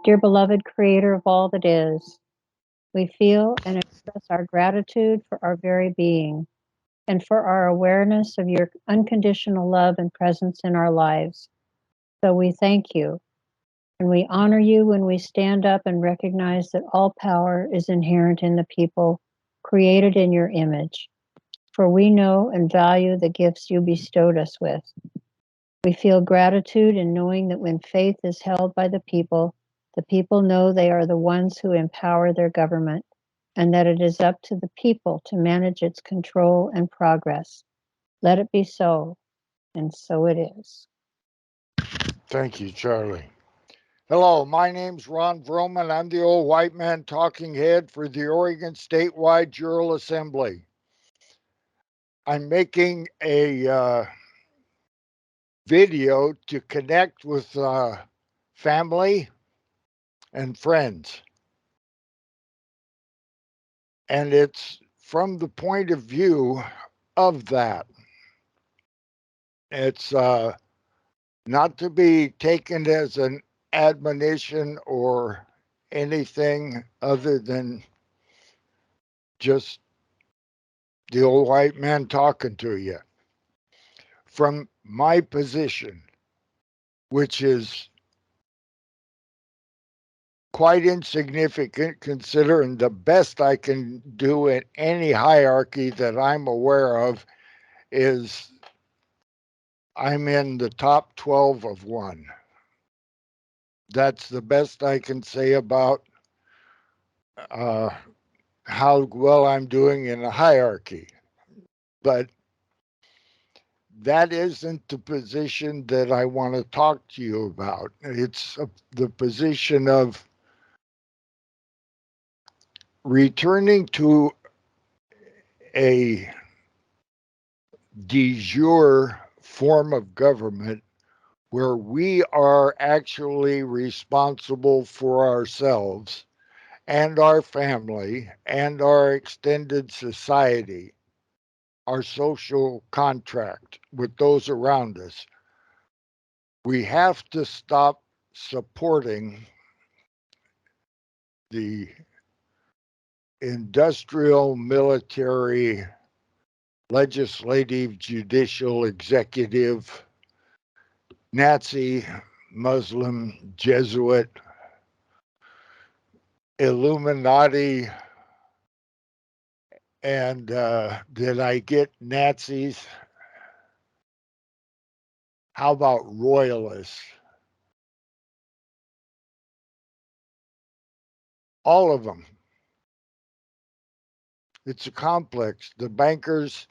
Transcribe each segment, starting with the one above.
Dear beloved Creator of all that is, we feel and express our gratitude for our very being and for our awareness of your unconditional love and presence in our lives. So we thank you and we honor you when we stand up and recognize that all power is inherent in the people created in your image. For we know and value the gifts you bestowed us with. We feel gratitude in knowing that when faith is held by the people know they are the ones who empower their government, and that it is up to the people to manage its control and progress. Let it be so, and so it is. Thank you, Charlie. Hello, my name's Ron Vroman. I'm the old white man talking head for the Oregon Statewide Jural Assembly. I'm making a video to connect with family and friends. And it's from the point of view of that. It's not to be taken as an admonition or anything other than just the old white man talking to you. From my position, which is quite insignificant considering the best I can do in any hierarchy that I'm aware of is I'm in the top 12 of one. That's the best I can say about how well I'm doing in a hierarchy. But that isn't the position that I want to talk to you about. It's the position of returning to a de jure form of government where we are actually responsible for ourselves and our family and our extended society, our social contract with those around us. We have to stop supporting the industrial, military, legislative, judicial, executive, Nazi, Muslim, Jesuit, Illuminati, and did I get Nazis? How about Royalists? All of them. It's a complex. The bankers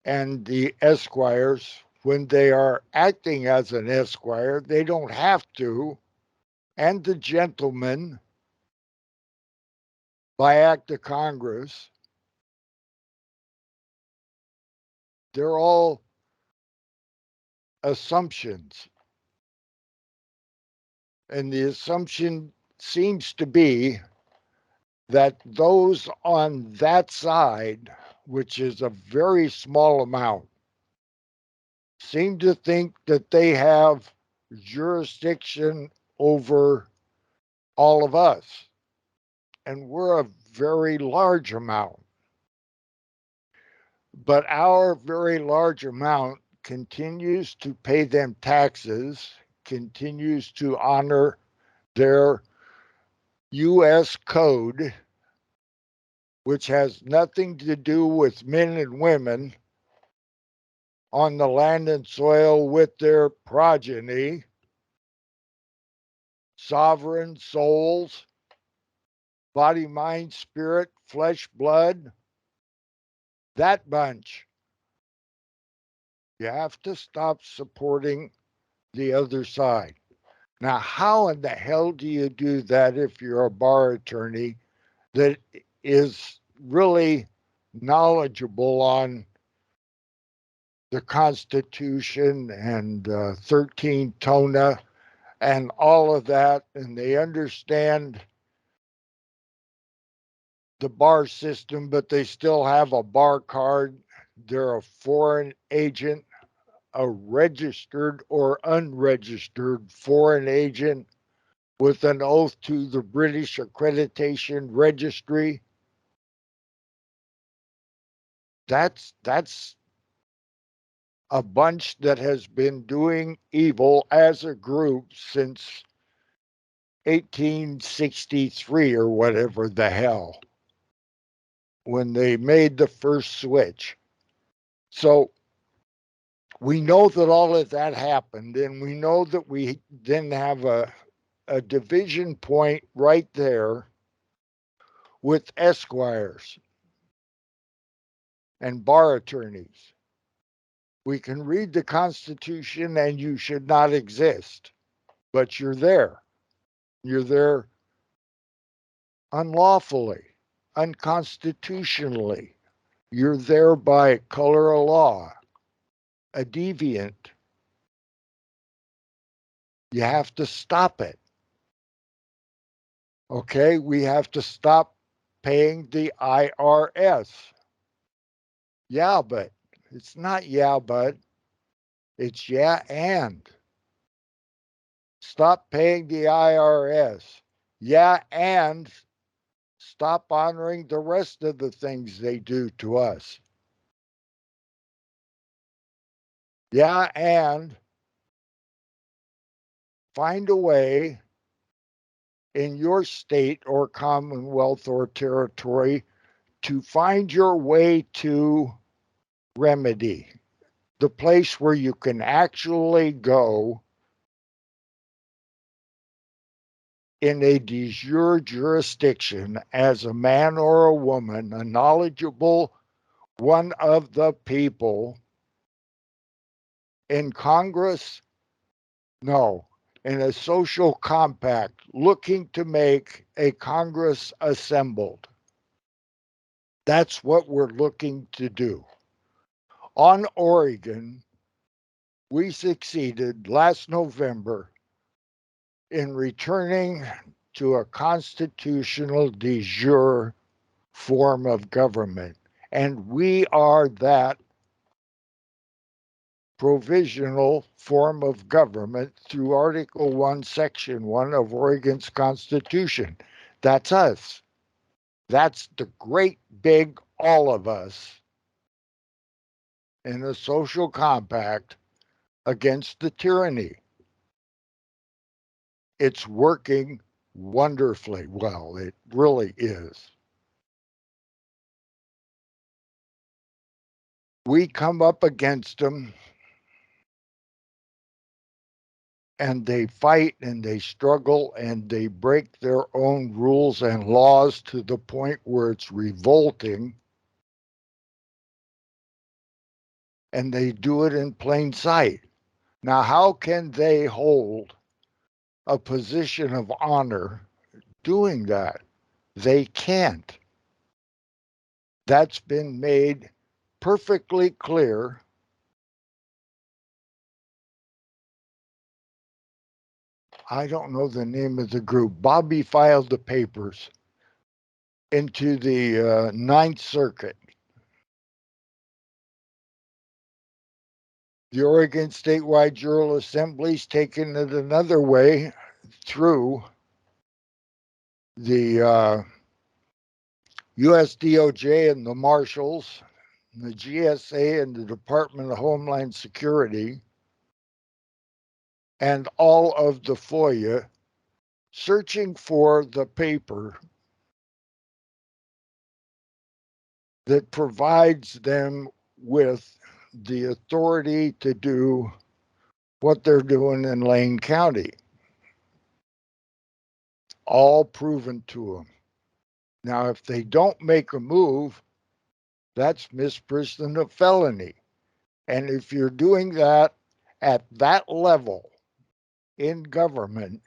and the esquires, when they are acting as an esquire, they don't have to. And the gentlemen, by act of Congress, they're all assumptions. And the assumption seems to be that those on that side, which is a very small amount, seem to think that they have jurisdiction over all of us. And we're a very large amount. But our very large amount continues to pay them taxes, continues to honor their U.S. code, which has nothing to do with men and women on the land and soil with their progeny, sovereign souls, body, mind, spirit, flesh, blood, that bunch. You have to stop supporting the other side. Now, how in the hell do you do that if you're a bar attorney that is really knowledgeable on the Constitution and 13 TONA and all of that, and they understand the bar system, but they still have a bar card? They're a foreign agent, a registered or unregistered foreign agent with an oath to the British Accreditation Registry. That's a bunch that has been doing evil as a group since 1863 or whatever the hell, when they made the first switch. So we know that all of that happened, and we know that we then have a division point right there with esquires and bar attorneys. We can read the Constitution and you should not exist, but you're there. You're there unlawfully, unconstitutionally. You're there by color of law, a deviant. You have to stop it. Okay, we have to stop paying the IRS. Yeah, but it's not yeah, but it's yeah, and stop paying the IRS. Yeah, and stop honoring the rest of the things they do to us. Yeah, and find a way in your state or commonwealth or territory to find your way to remedy, the place where you can actually go in a de jure jurisdiction as a man or a woman, a knowledgeable one of the people in Congress. No, in a social compact looking to make a Congress assembled. That's what we're looking to do. On Oregon, we succeeded last November in returning to a constitutional de jure form of government. And we are that provisional form of government through Article 1, Section 1 of Oregon's Constitution. That's us. That's the great big all of us in a social compact against the tyranny. It's working wonderfully well. It really is. We come up against them and they fight and they struggle and they break their own rules and laws to the point where it's revolting. And they do it in plain sight. Now, how can they hold a position of honor doing that? They can't. That's been made perfectly clear. I don't know the name of the group. Bobby filed the papers into the Ninth Circuit. The Oregon Statewide Jural Assembly's taken it another way through the US DOJ and the Marshals, the GSA and the Department of Homeland Security, and all of the FOIA, searching for the paper that provides them with the authority to do what they're doing in Lane County. All proven to them. Now, if they don't make a move, that's misprision of felony. And if you're doing that at that level in government,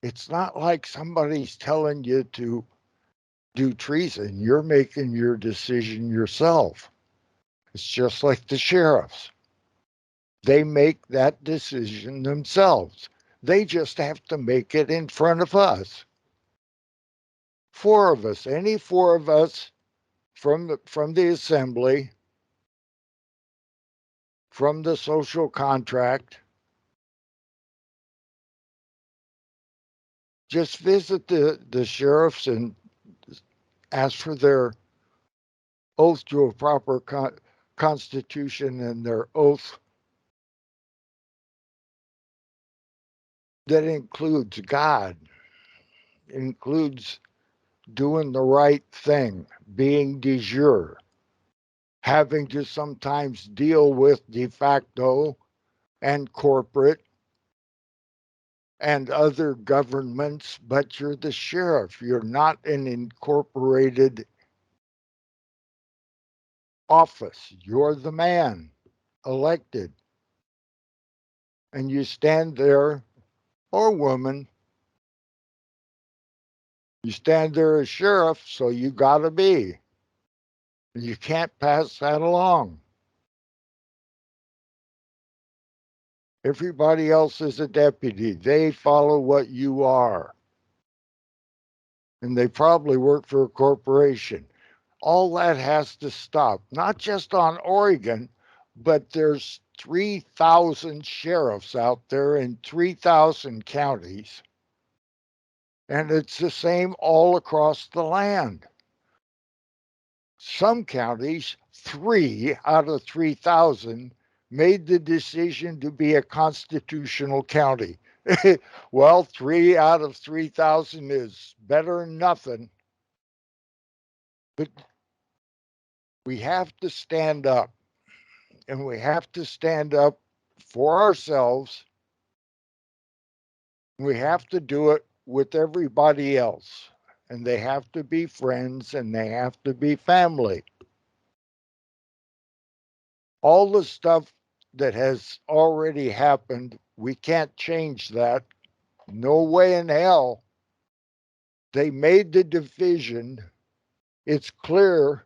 it's not like somebody's telling you to do treason. You're making your decision yourself. It's just like the sheriffs. They make that decision themselves. They just have to make it in front of us. Four of us, any four of us from the assembly, from the social contract, Just visit the sheriffs and ask for their oath to a proper constitution and their oath that includes God, includes doing the right thing, being de jure, having to sometimes deal with de facto and corporate and other governments, but you're the sheriff. You're not an incorporated office. You're the man elected. And you stand there, or woman, you stand there as sheriff, so you gotta be. You can't pass that along. Everybody else is a deputy. They follow what you are. And they probably work for a corporation. All that has to stop, not just on Oregon, but there's 3,000 sheriffs out there in 3,000 counties. And it's the same all across the land. Some counties, 3 out of 3,000, made the decision to be a constitutional county. Well, 3 out of 3,000 is better than nothing. But we have to stand up, and we have to stand up for ourselves. We have to do it with everybody else, and they have to be friends and they have to be family. All the stuff that has already happened, we can't change that. No way in hell. They made the division. It's clear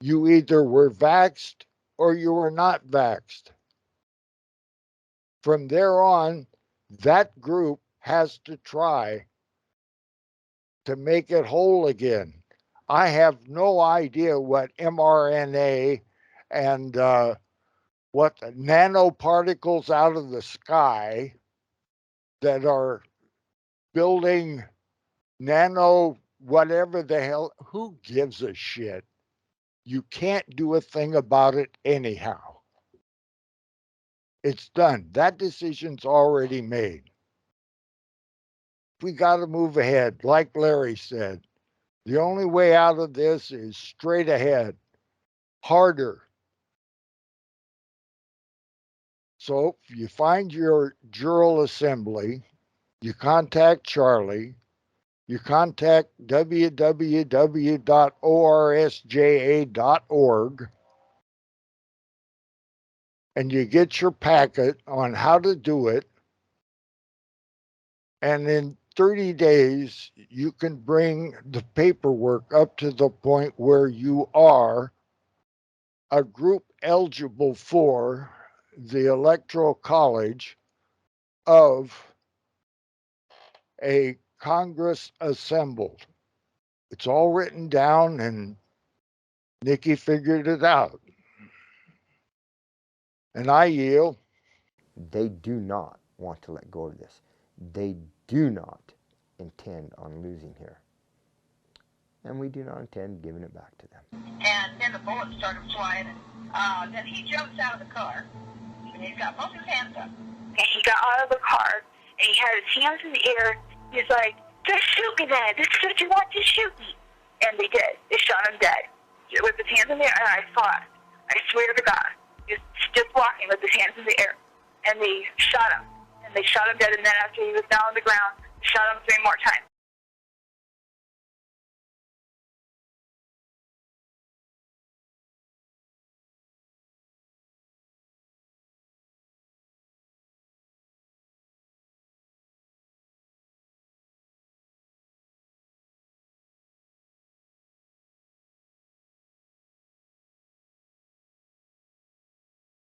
you either were vaxxed or you were not vaxxed. From there on, that group has to try to make it whole again. I have no idea what mRNA and what nanoparticles out of the sky that are building nano whatever the hell, who gives a shit? You can't do a thing about it anyhow. It's done. That decision's already made. We got to move ahead. Like Larry said, the only way out of this is straight ahead, harder. So if you find your Jural assembly, you contact Charlie, you contact www.orsja.org, and you get your packet on how to do it. And in 30 days, you can bring the paperwork up to the point where you are a group eligible for the Electoral College of a Congress assembled. It's all written down, and Nikki figured it out. And I yield. They do not want to let go of this. They do not intend on losing here. And we do not intend giving it back to them. And then the bullets started flying, and then he jumps out of the car, and he's got both his hands up. And he got out of the car, and he had his hands in the air. He's like, just shoot me then. This is what you want, just shoot me. And they did. They shot him dead. With his hands in the air, and I saw it. I swear to God. He was just walking with his hands in the air. And they shot him. And they shot him dead, and then after he was down on the ground, they shot him 3 more times.